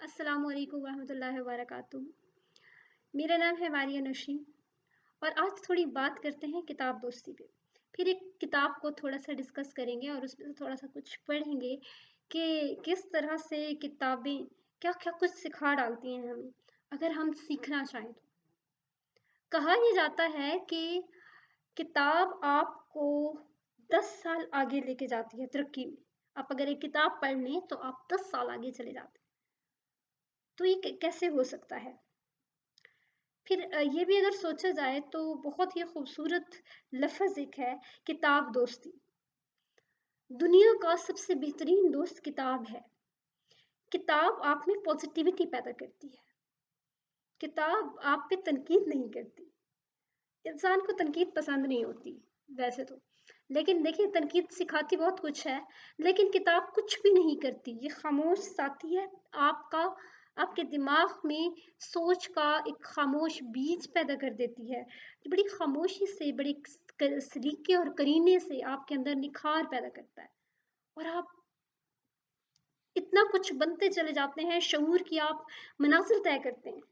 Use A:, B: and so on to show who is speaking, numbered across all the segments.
A: अस्सलाम वालेकुम रहमतुल्लाहि वबरकातुहू। मेरा नाम है मारिया नौशीन और आज थोड़ी बात करते हैं किताब दोस्ती पे। फिर एक किताब को थोड़ा सा डिस्कस करेंगे और उसमें से थोड़ा सा कुछ पढ़ेंगे कि किस तरह से किताबें क्या क्या कुछ सिखा डालती हैं हमें अगर हम सीखना चाहें तो। कहा यह जाता है कि किताब आपको 10 साल आगे लेके जाती है तरक्की में। आप अगर एक किताब पढ़ लें तो आप 10 साल आगे चले जाते हैं। तो ये कैसे हो सकता है? फिर ये भी अगर सोचा जाए तो बहुत ही खूबसूरत लफ्ज़ एक है, किताब दोस्ती। दुनिया का सबसे बेहतरीन दोस्त किताब है। किताब आप में पॉजिटिविटी पैदा करती है। किताब आप पे तनकीद नहीं करती। इंसान को तनकीद पसंद नहीं होती वैसे तो, लेकिन देखिए तनकीद सिखाती बहुत कुछ है, लेकिन किताब कुछ भी नहीं करती। ये खामोश साथी है, आपका आपके दिमाग में सोच का एक खामोश बीज पैदा कर देती है, जो बड़ी खामोशी से, बड़े सलीके और करीने से आपके अंदर निखार पैदा करता है और आप इतना कुछ बनते चले जाते हैं, शऊर की आप मनाजिर तय करते हैं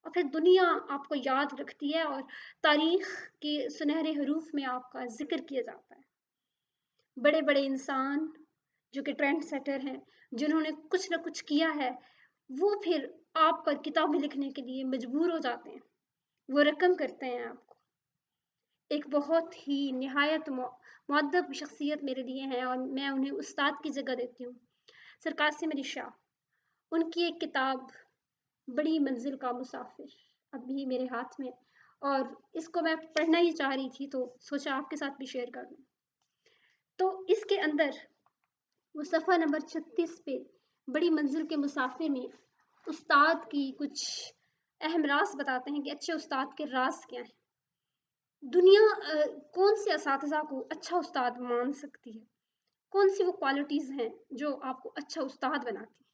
A: और फिर दुनिया आपको याद रखती है और तारीख के सुनहरे हरूफ में आपका जिक्र किया जाता है। बड़े बड़े इंसान जो कि ट्रेंड सेटर हैं, जिन्होंने कुछ ना कुछ किया है, वो फिर आप पर किताबें लिखने के लिए मजबूर हो जाते हैं। वो रकम करते हैं आपको। एक बहुत ही निहायत मुअद्दब शख्सियत मेरे लिए हैं और मैं उन्हें उस्ताद की जगह देती हूँ। सर कासिम अली शाह, उनकी एक किताब बड़ी मंजिल का मुसाफिर अभी मेरे हाथ में, और इसको मैं पढ़ना ही चाह रही थी तो सोचा आपके साथ भी शेयर कर दूं। तो इसके अंदर वो सफ़ा नंबर 36 पे बड़ी मंजिल के मुसाफिर में उस्ताद की कुछ अहम राज बताते हैं कि अच्छे उस्ताद के राज क्या हैं। दुनिया कौन से असातिज़ा को अच्छा उस्ताद मान सकती है, कौन सी वो क्वालिटीज़ हैं जो आपको अच्छा उस्ताद बनाती है।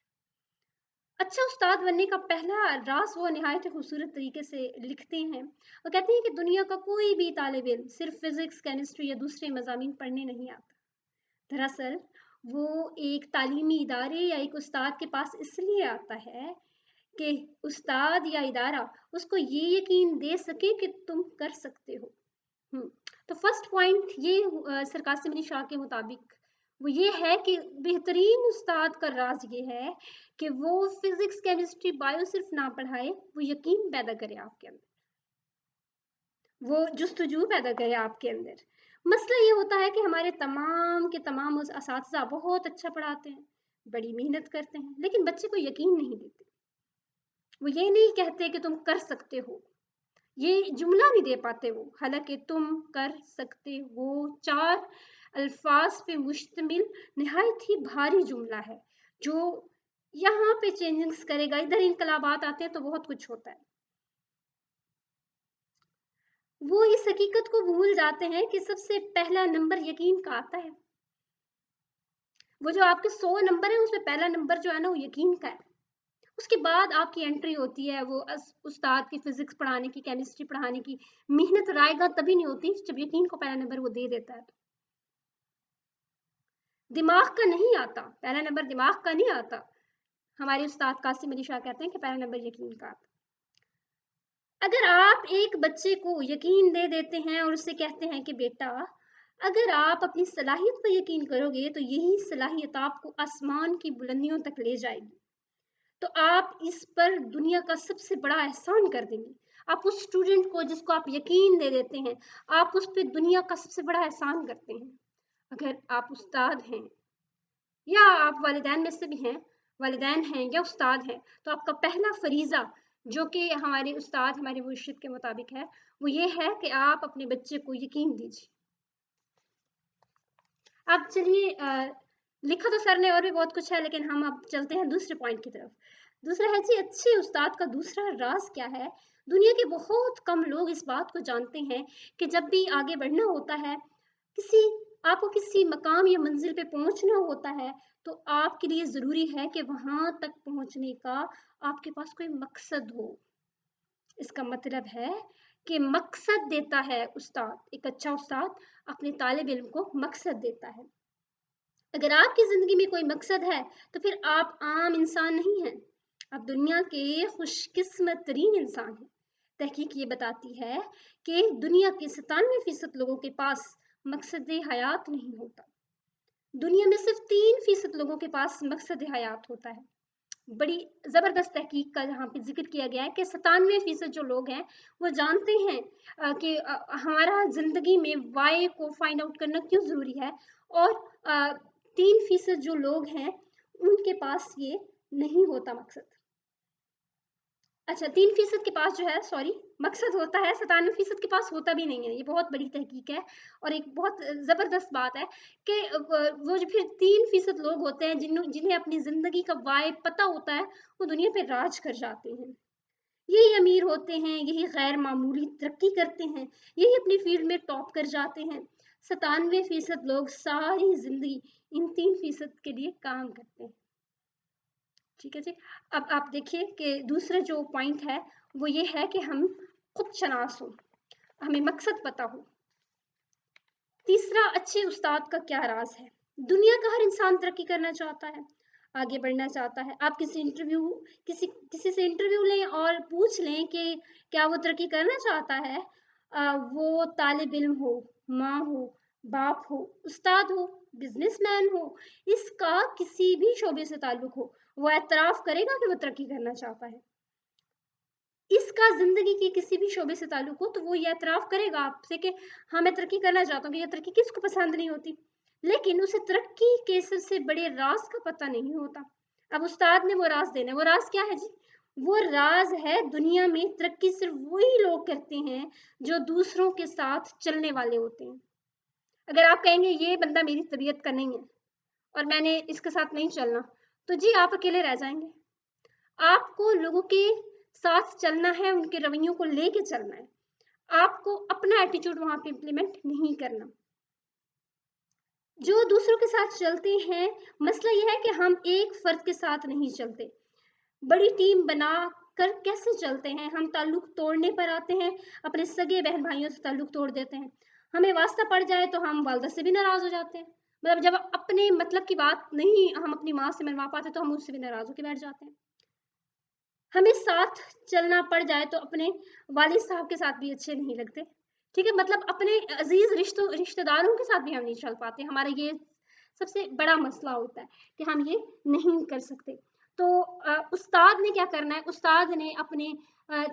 A: अच्छा उस्ताद बनने का पहला राज वो निहायत खूबसूरत तरीके से लिखते हैं। वो कहते हैं कि दुनिया का कोई भी तालिब इल्म सिर्फ फिजिक्स, केमिस्ट्री या दूसरे मज़ामीन पढ़ने नहीं आता। दरअसल वो एक तालीमी इदारे या एक उस्ताद के पास इसलिए आता है कि उस्ताद या इदारा उसको ये यकीन दे सके कि तुम कर सकते हो। तो फर्स्ट पॉइंट ये सर कासिम अली शाह के मुताबिक वो ये है कि बेहतरीन उस्ताद का राज ये है कि वो फिजिक्स, केमिस्ट्री, बायो सिर्फ ना पढ़ाए, वो यकीन पैदा करे आपके अंदर, वो जुस्तजू पैदा करे आपके अंदर। मसला ये होता है कि हमारे तमाम के तमाम उस असातिज़ा बहुत अच्छा पढ़ाते हैं, बड़ी मेहनत करते हैं, लेकिन बच्चे को यकीन नहीं देते। वो ये नहीं कहते कि तुम कर सकते हो, ये जुमला नहीं दे पाते वो, हालांकि तुम कर सकते हो 4 अल्फाज पे मुश्तमिल निहायत ही भारी जुमला है, जो यहाँ पे चेंजिंग्स करेगा। इधर इनकलाबात आते हैं तो बहुत कुछ होता है। वो इस हकीकत को भूल जाते हैं कि सबसे पहला नंबर यकीन का आता है। वो जो आपके 100 नंबर है उसमें पहला नंबर जो है ना वो यकीन का है। उसके बाद आपकी एंट्री होती है वो उस्ताद की फिजिक्स पढ़ाने की, केमिस्ट्री पढ़ाने की। मेहनत रायगा तभी नहीं होती जब यकीन को पहला नंबर वो दे देता है। दिमाग का नहीं आता पहला नंबर, दिमाग का नहीं आता। हमारे उस्ताद कासिम अली शाह कहते हैं कि पहला नंबर यकीन का आता। अगर आप एक बच्चे को यकीन दे देते हैं और उससे कहते हैं कि बेटा अगर आप अपनी सलाहियत पर यकीन करोगे तो यही सलाहियत आपको आसमान की बुलंदियों तक ले जाएगी, तो आप इस पर दुनिया का सबसे बड़ा एहसान कर देंगे। आप उस स्टूडेंट को जिसको आप यकीन दे देते हैं, आप उस पर दुनिया का सबसे बड़ा एहसान करते हैं। अगर आप उस्ताद हैं या आप वालिदैन में से भी हैं, वालिदैन हैं या उस्ताद हैं, तो आपका पहला फरीज़ा जो कि हमारे उस्ताद, हमारे मुर्शिद के मुताबिक है, वो ये है कि आप अपने बच्चे को यकीन दीजिए। अब चलिए लिखा तो सर ने और भी बहुत कुछ है, लेकिन हम अब चलते हैं दूसरे पॉइंट की तरफ। दूसरा है जी अच्छे उस्ताद का दूसरा राज क्या है। दुनिया के बहुत कम लोग इस बात को जानते हैं कि जब भी आगे बढ़ना होता है, किसी आपको किसी मकाम या मंजिल पे पहुंचना होता है, तो आपके लिए ज़रूरी है कि वहां तक पहुंचने का आपके पास कोई मकसद हो। इसका मतलब है कि मकसद देता है उस्ताद। एक अच्छा उस्ताद अपने तालिब इल्म को मकसद देता है। अगर आपकी ज़िंदगी में कोई मकसद है तो फिर आप आम इंसान नहीं हैं, आप दुनिया के खुशकिस्मत तरीन इंसान हैं। तहकीक ये बताती है कि दुनिया के 97% लोगों के पास मकसद हयात नहीं होता। दुनिया में सिर्फ 3% लोगों के पास मकसद हयात होता है। बड़ी ज़बरदस्त तहकीक का यहाँ पे जिक्र किया गया है कि 97% जो लोग हैं वो जानते हैं कि हमारा ज़िंदगी में वाई को फाइंड आउट करना क्यों ज़रूरी है, और 3% जो लोग हैं उनके पास ये नहीं होता मकसद। अच्छा, 3% के पास जो है, सॉरी, मकसद होता है, 97% के पास होता भी नहीं है। ये बहुत बड़ी तहकीक है और एक बहुत ज़बरदस्त बात है कि वो जो फिर 3% लोग होते हैं जिन्हें अपनी ज़िंदगी का वाई पता होता है, वो दुनिया पे राज कर जाते हैं। यही अमीर होते हैं, यही गैर मामूली तरक्की करते हैं, यही अपनी फील्ड में टॉप कर जाते हैं। 97% लोग सारी ज़िंदगी इन 3% के लिए काम करते हैं। ठीक है जी। अब आप देखिए कि दूसरा जो पॉइंट है वो ये है कि हम खुद शनास हो, हमें मकसद पता हो। तीसरा, अच्छे उस्ताद का क्या राज है। दुनिया का हर इंसान तरक्की करना चाहता है, आगे बढ़ना चाहता है। आप किसी से इंटरव्यू लें और पूछ लें कि क्या वो तरक्की करना चाहता है, वो तालिब इल्म हो, माँ हो, बाप हो, उस्ताद हो, बिजनेसमैन हो, इसका किसी भी शोबे से ताल्लुक हो, वो एतराफ़ करेगा कि वो तरक्की करना चाहता है। इसका ज़िंदगी के किसी भी शोबे से ताल्लुक हो तो वो ये एतराफ़ करेगा आपसे कि हाँ, मैं तरक्की करना चाहता हूँ। ये तरक्की किसको पसंद नहीं होती, लेकिन उसे तरक्की के सबसे बड़े राज का पता नहीं होता। अब उस्ताद ने वो राज देना है। वो राज क्या है जी? वो राज है, दुनिया में तरक्की सिर्फ वही लोग करते हैं जो दूसरों के साथ चलने वाले होते हैं। अगर आप कहेंगे ये बंदा मेरी तबीयत का नहीं है और मैंने इसके साथ नहीं चलना, तो जी आप अकेले रह जाएंगे। आपको लोगों के साथ चलना है, उनके रवैयों को लेके चलना है, आपको अपना एटीट्यूड वहां पे इम्प्लीमेंट नहीं करना। जो दूसरों के साथ चलते हैं, मसला यह है कि हम एक फर्द के साथ नहीं चलते, बड़ी टीम बना कर कैसे चलते हैं। हम ताल्लुक तोड़ने पर आते हैं, अपने सगे बहन भाइयों से ताल्लुक तोड़ देते हैं। हमें वास्ता पड़ जाए तो हम वालदा से भी नाराज हो जाते हैं। मतलब जब अपने मतलब की बात नहीं हम अपनी माँ से मनवा पाते तो हम उससे भी नाराज होकर बैठ जाते हैं। हमें साथ चलना पड़ जाए तो अपने वालिद साहब के साथ भी अच्छे नहीं लगते। ठीक है, मतलब अपने अजीज रिश्तेदारों के साथ भी हम नहीं चल पाते। हमारा ये सबसे बड़ा मसला होता है कि हम ये नहीं कर सकते। तो उस्ताद ने क्या करना है, उस्ताद ने अपने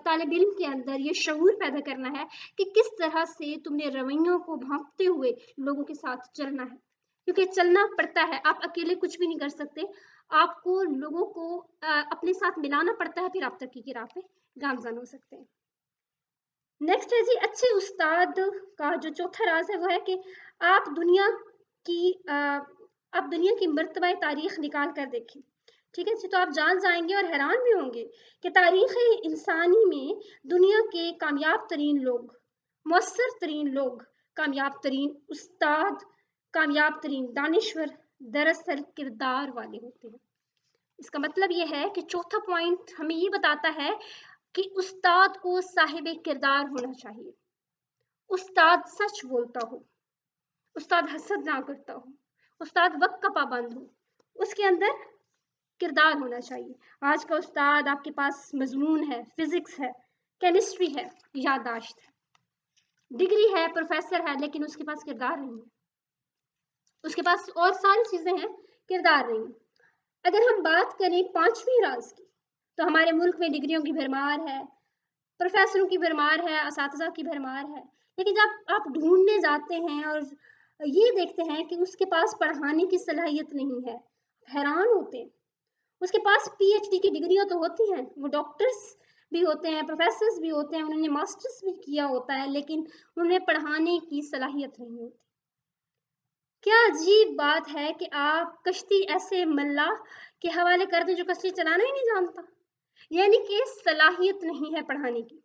A: तालिब इल्म के अंदर ये शऊर पैदा करना है कि किस तरह से तुमने रवैयों को भांपते हुए लोगों के साथ चलना है, क्योंकि चलना पड़ता है। आप अकेले कुछ भी नहीं कर सकते, आपको लोगों को अपने साथ मिलाना पड़ता है, फिर आप तरक्की की राह पे गामजन हो सकते हैं। नेक्स्ट है जी, अच्छे उस्ताद का जो चौथा राज है वो है कि आप दुनिया की मर्तबा तारीख निकाल कर देखें। ठीक है जी, तो आप जान जाएंगे और हैरान भी होंगे कि तारीख इंसानी में दुनिया के कामयाब तरीन लोग, मौसर तरीन लोग, कामयाब तरीन उस्ताद, कामयाब तरीन दानिश्वर दरअसल किरदार वाले होते हैं। इसका मतलब ये है कि चौथा पॉइंट हमें ये बताता है कि उस्ताद को साहिब किरदार होना चाहिए। उस्ताद सच बोलता हो, उस्ताद हसद ना करता हो, उस्ताद वक्त का पाबंद हो, उसके अंदर किरदार होना चाहिए। आज का उस्ताद आपके पास मजमून है, फिजिक्स है, केमिस्ट्री है, यादाश्त है, डिग्री है, प्रोफेसर है, लेकिन उसके पास किरदार नहीं है। उसके पास और सारी चीजें हैं, किरदार नहीं। अगर हम बात करें पांचवी राज की, तो हमारे मुल्क में डिग्रियों की भरमार है, प्रोफेसरों की भरमार है, असातिज़ा की भरमार है, लेकिन जब आप ढूंढने जाते हैं और ये देखते हैं कि उसके पास पढ़ाने की सलाहियत नहीं है, हैरान होते हैं। उसके पास पीएचडी की डिग्रियां तो होती हैं, वो डॉक्टर्स भी होते हैं, प्रोफेसर्स भी होते हैं, उन्होंने मास्टर्स भी किया होता है, लेकिन उन्हें पढ़ाने की सलाहियत नहीं होती। क्या अजीब बात है कि आप कश्ती ऐसे मल्लाह के हवाले कर दें जो कश्ती चलाना ही नहीं जानता, यानी कि सलाहियत नहीं है पढ़ाने की।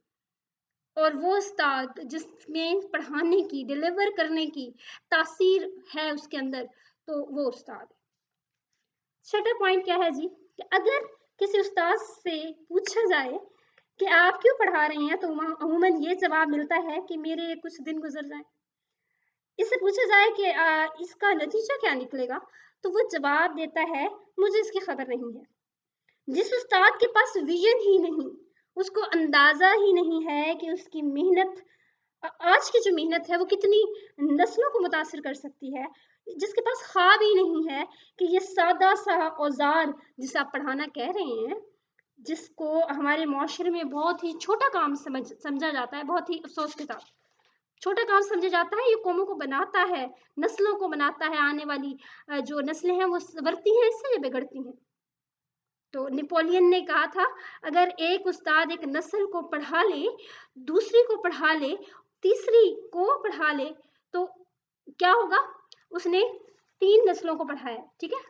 A: और वो उस्ताद जिसमें पढ़ाने की, डिलीवर करने की तासीर है उसके अंदर, तो वो उस्ताद है। छठा पॉइंट क्या है जी, कि अगर किसी उस्ताद से पूछा जाए कि आप क्यों पढ़ा रहे हैं, तो अमूमन ये जवाब मिलता है कि मेरे कुछ दिन गुजर जाए। इससे पूछा जाए कि इसका नतीजा क्या निकलेगा, तो वो जवाब देता है मुझे इसकी खबर नहीं है। جس استاد کے پاس ویژن ہی نہیں، اس کو اندازہ ہی نہیں ہے کہ اس کی محنت، آج کی جو محنت ہے وہ کتنی نسلوں کو متاثر کر سکتی ہے، جس کے پاس خواب ہی نہیں ہے کہ یہ سادہ سا اوزار جسے آپ پڑھانا کہہ رہے ہیں، جس کو ہمارے معاشرے میں بہت ہی چھوٹا کام سمجھا جاتا ہے، بہت ہی افسوس کے ساتھ چھوٹا کام سمجھا جاتا ہے، یہ قوموں کو بناتا ہے، نسلوں کو بناتا ہے، آنے والی جو نسلیں ہیں وہ سنورتی ہیں، اس سے یہ بگڑتی ہیں۔ تو نیپولین نے کہا تھا اگر ایک استاد ایک نسل کو پڑھا لے، دوسری کو پڑھا لے، تیسری کو پڑھا لے، تو کیا ہوگا؟ اس نے 3 نسلوں کو پڑھایا، ٹھیک ہے؟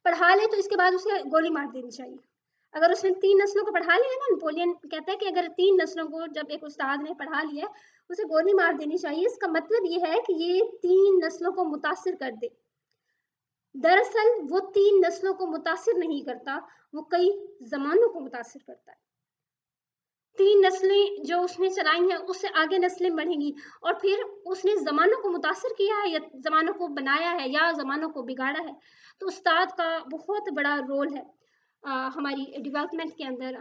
A: پڑھا لے تو اس کے بعد اسے گولی مار دینی چاہیے۔ اگر اس نے 3 نسلوں کو پڑھا لیا نا، نیپولین کہتا ہے کہ اگر 3 نسلوں کو جب ایک استاد نے پڑھا لیا اسے گولی مار دینی چاہیے۔ اس کا مطلب یہ ہے کہ یہ 3 نسلوں کو متاثر کر دے۔ دراصل وہ 3 نسلوں کو متاثر نہیں کرتا، وہ کئی زمانوں کو متاثر کرتا ہے۔ 3 نسلیں جو اس نے چلائی ہیں اس سے آگے نسلیں بڑھیں گی، اور پھر اس نے زمانوں کو متاثر کیا ہے یا زمانوں کو بنایا ہے یا زمانوں کو بگاڑا ہے۔ تو استاد کا بہت بڑا رول ہے ہماری ڈیولپمنٹ کے اندر،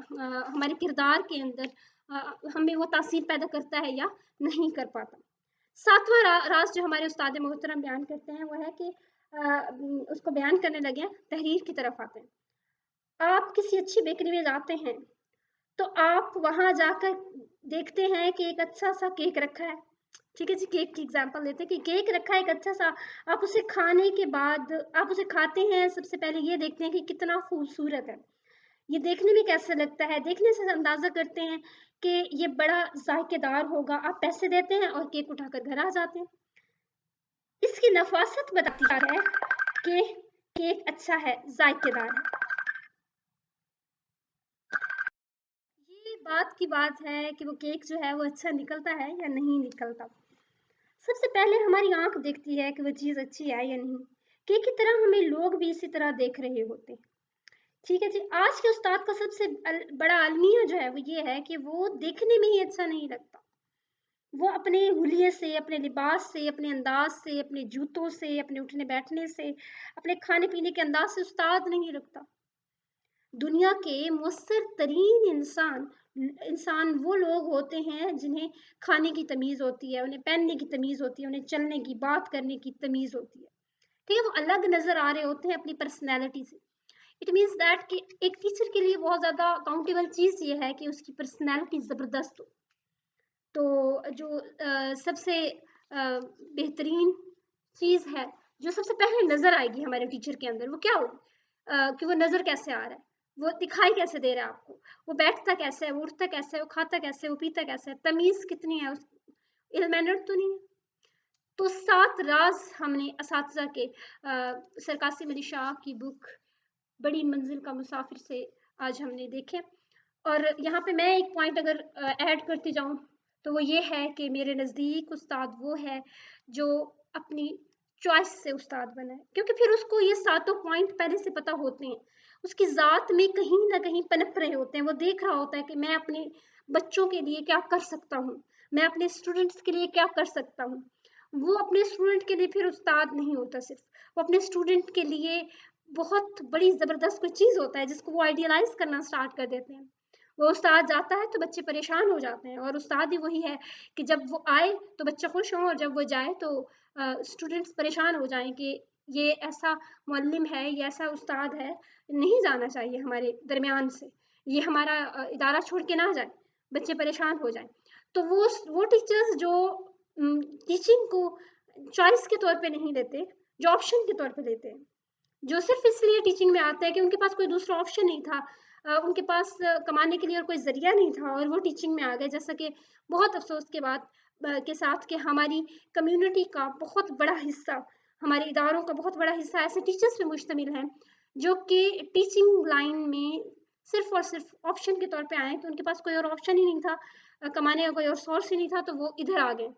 A: ہمارے کردار کے اندر، ہمیں وہ تاثیر پیدا کرتا ہے یا نہیں کر پاتا۔ 7واں راز جو ہمارے استاد محترم بیان کرتے ہیں وہ ہے کہ اس کو بیان کرنے لگے تحریر کی طرف آتے ہیں۔ آپ کسی اچھی بیکری میں جاتے ہیں تو آپ وہاں جا کر دیکھتے ہیں کہ ایک اچھا سا کیک رکھا ہے، ٹھیک ہے جی، کیک کی ایگزامپل لیتے ہیں کہ کیک رکھا ہے ایک اچھا سا، آپ اسے کھانے کے بعد آپ اسے کھاتے ہیں، سب سے پہلے یہ دیکھتے ہیں کہ کتنا خوبصورت ہے، یہ دیکھنے میں کیسا لگتا ہے، دیکھنے سے اندازہ کرتے ہیں کہ یہ بڑا ذائقے دار ہوگا، آپ پیسے دیتے ہیں اور کیک اٹھا کر گھر آ جاتے ہیں۔ اس کی نفاست بتاتی ہے کہ کیک اچھا ہے، ذائقے دار ہے۔ یہ بات کی بات ہے کہ وہ کیک جو ہے وہ اچھا نکلتا ہے یا نہیں نکلتا۔ سب سے پہلے ہماری آنکھ دیکھتی ہے کہ وہ چیز اچھی ہے یا نہیں۔ کیک کی طرح ہمیں لوگ بھی اسی طرح دیکھ رہے ہوتے ہیں، ٹھیک ہے جی۔ آج کے استاد کا سب سے بڑا المیہ جو ہے وہ یہ ہے کہ وہ دیکھنے میں ہی اچھا نہیں لگتا، وہ اپنے حلیے سے، اپنے لباس سے، اپنے انداز سے، اپنے جوتوں سے، اپنے اٹھنے بیٹھنے سے، اپنے کھانے پینے کے انداز سے استاد نہیں رکھتا۔ دنیا کے مؤثر ترین انسان وہ لوگ ہوتے ہیں جنہیں کھانے کی تمیز ہوتی ہے، انہیں پہننے کی تمیز ہوتی ہے، انہیں چلنے کی، بات کرنے کی تمیز ہوتی ہے، ٹھیک ہے؟ وہ الگ نظر آ رہے ہوتے ہیں اپنی پرسنالٹی سے۔ اٹ مینس دیٹ کہ ایک ٹیچر کے لیے بہت زیادہ کاؤنٹیبل چیز یہ ہے کہ اس کی پرسنالٹی زبردست ہو۔ تو جو سب سے بہترین چیز ہے جو سب سے پہلے نظر آئے گی ہمارے ٹیچر کے اندر، وہ کیا ہوگی؟ کہ وہ نظر کیسے آ رہا ہے، وہ دکھائی کیسے دے رہا ہے آپ کو، وہ بیٹھتا کیسے ہے، وہ اٹھتا کیسے ہے، وہ کھاتا کیسے ہے، وہ پیتا کیسے ہے، تمیز کتنی ہے، اس علم مینرڈ تو نہیں ہے۔ تو 7 راز ہم نے اساتذہ کے سر قاسم علی شاہ کی بک بڑی منزل کا مسافر سے آج ہم نے دیکھے۔ اور یہاں پہ میں ایک پوائنٹ اگر ایڈ کرتی جاؤں تو وہ یہ ہے کہ میرے نزدیک استاد وہ ہے جو اپنی چوائس سے استاد بنا ہے، کیونکہ پھر اس کو یہ 7 پوائنٹ پہلے سے پتہ ہوتے ہیں، اس کی ذات میں کہیں نہ کہیں پنپ رہے ہوتے ہیں، وہ دیکھ رہا ہوتا ہے کہ میں اپنے بچوں کے لیے کیا کر سکتا ہوں، میں اپنے اسٹوڈنٹس کے لیے کیا کر سکتا ہوں۔ وہ اپنے اسٹوڈنٹ کے لیے پھر استاد نہیں ہوتا صرف، وہ اپنے اسٹوڈنٹ کے لیے بہت بڑی زبردست کوئی چیز ہوتا ہے جس کو وہ آئیڈیلائز کرنا سٹارٹ کر دیتے ہیں۔ وہ استاد جاتا ہے تو بچے پریشان ہو جاتے ہیں، اور استاد ہی وہی ہے کہ جب وہ آئے تو بچے خوش ہوں، اور جب وہ جائے تو اسٹوڈنٹس پریشان ہو جائیں کہ یہ ایسا معلم ہے، یہ ایسا استاد ہے، نہیں جانا چاہیے ہمارے درمیان سے، یہ ہمارا ادارہ چھوڑ کے نہ جائے، بچے پریشان ہو جائیں۔ تو وہ ٹیچرز جو ٹیچنگ کو چوائس کے طور پہ نہیں لیتے، جو آپشن کے طور پہ لیتے ہیں، جو صرف اس لیے ٹیچنگ میں آتے ہیں کہ ان کے پاس کوئی دوسرا آپشن نہیں تھا، ان کے پاس کمانے کے لیے اور کوئی ذریعہ نہیں تھا، اور وہ ٹیچنگ میں آ گئے، جیسا کہ بہت افسوس کے بات کے ساتھ کہ ہماری کمیونٹی کا بہت بڑا حصہ، ہمارے اداروں کا بہت بڑا حصہ ایسے ٹیچرز پہ مشتمل ہیں جو کہ ٹیچنگ لائن میں صرف اور صرف آپشن کے طور پہ آئے، کہ ان کے پاس کوئی اور آپشن ہی نہیں تھا، کمانے کا کوئی اور سورس ہی نہیں تھا، تو وہ ادھر آ گئے،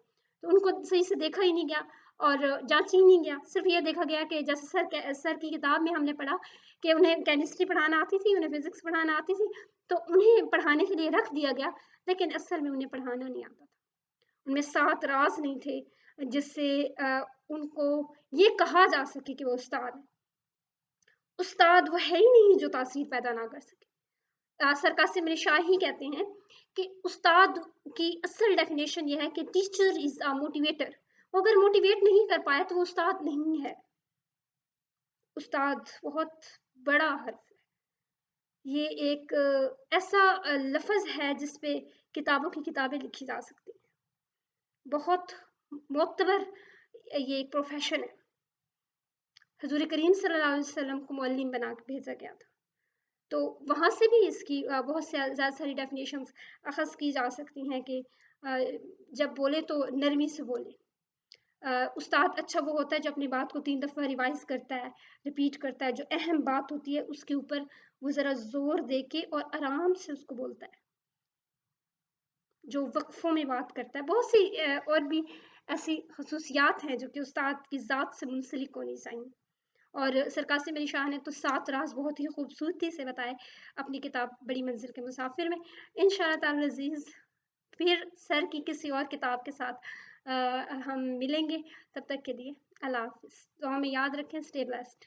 A: تو ان کو صحیح سے دیکھا ہی نہیں گیا اور جانچ ہی نہیں گیا، صرف یہ دیکھا گیا کہ جیسے سر کی کتاب میں ہم نے پڑھا کہ انہیں کیمسٹری پڑھانا آتی تھی، انہیں فزکس پڑھانا آتی تھی، تو انہیں پڑھانے کے لیے رکھ دیا گیا، لیکن اصل میں انہیں پڑھانا نہیں آتا تھا، ان میں 7 راز نہیں تھے جس سے ان کو یہ کہا جا سکے کہ وہ استاد ہے۔ उस्ताद वो है ही नहीं जो तासीर पैदा ना कर सके। सर कासिम अली शाह ही कहते हैं कि उस्ताद की असल डेफिनेशन ये है कि टीचर इज अ मोटिवेटर। वो अगर मोटिवेट नहीं कर पाया तो वो उस्ताद नहीं है। उस्ताद बहुत बड़ा हर्फ है। ये एक ऐसा लफ्ज़ है जिस पे किताबों की किताबें लिखी जा सकती हैं। बहुत मोतबर ये एक प्रोफेशन है। हजूर करीम सल्लल्लाहु अलैहि वसल्लम को मुअल्लिम बना के भेजा गया था। तो वहाँ से भी इसकी बहुत ज़्यादा सारी डेफिनेशंस अखज़ की जा सकती हैं कि जब बोले तो नरमी से बोले। उस्ताद अच्छा वो होता है जो अपनी बात को 3 दफ़ा रिवाइज़ करता है, रिपीट करता है, जो अहम बात होती है उसके ऊपर वो ज़रा ज़ोर दे के और आराम से उसको बोलता है, जो वक़्फ़ों में बात करता है। बहुत सी और भी ऐसी ख़ुसूसियात हैं जो कि उस्ताद की ज़ात से मुंसलिक होनी चाहिए। और सर कासिम अली शाह ने तो 7 राज़ बहुत ही खूबसूरती से बताए अपनी किताब बड़ी मंज़िल के मुसाफ़िर में। इंशाअल्लाह ताला अज़ीज़ फिर सर की किसी और किताब के साथ हम मिलेंगे। तब तक के लिए अल्लाह हाफ़िज़। दुआ में याद रखें, स्टे ब्लेस्ड।